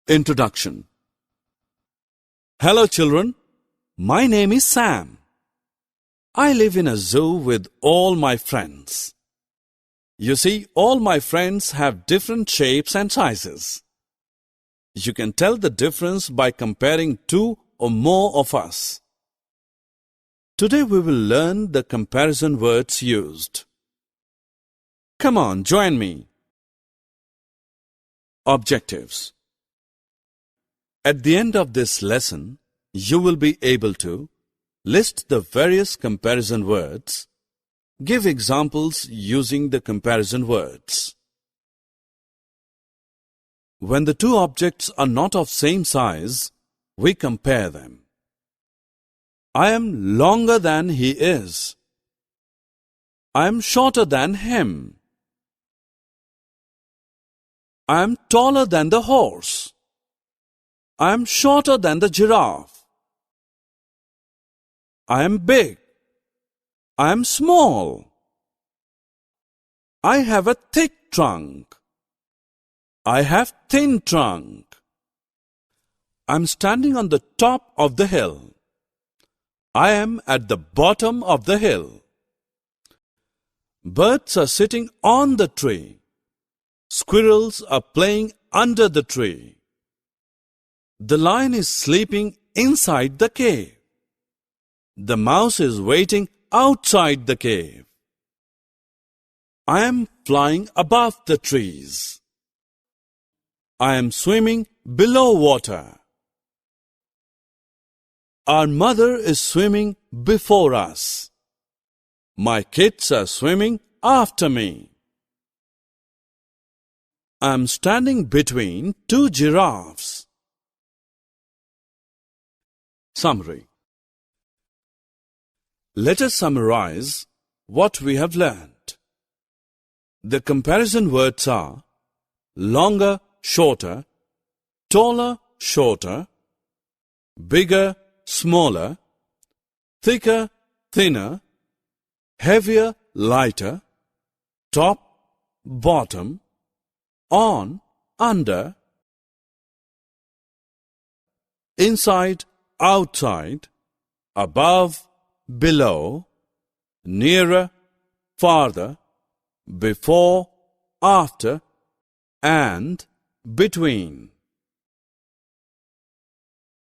Introduction. Hello children, my name is Sam. I live in a zoo with all my friends. You see, all my friends have different shapes and sizes. You can tell the difference by comparing two or more of us. Today we will learn the comparison words used. Come on, join me. Objectives. At the end of this lesson, you will be able to list the various comparison words, give examples using the comparison words. When the two objects are not of same size, we compare them. I am longer than he is. I am shorter than him. I am taller than the horse. I am shorter than the giraffe. I am big. I am small. I have a thick trunk. I have thin trunk. I am standing on the top of the hill. I am at the bottom of the hill. Birds are sitting on the tree. Squirrels are playing under the tree. The lion is sleeping inside the cave. The mouse is waiting outside the cave. I am flying above the trees. I am swimming below water. Our mother is swimming before us. My kids are swimming after me. I am standing between two giraffes. Summary. Let us summarize what we have learned. The comparison words are longer, shorter, taller, shorter, bigger, smaller, thicker, thinner, heavier, lighter, top, bottom, on, under, inside, outside, above, below, nearer, farther, before, after, and between.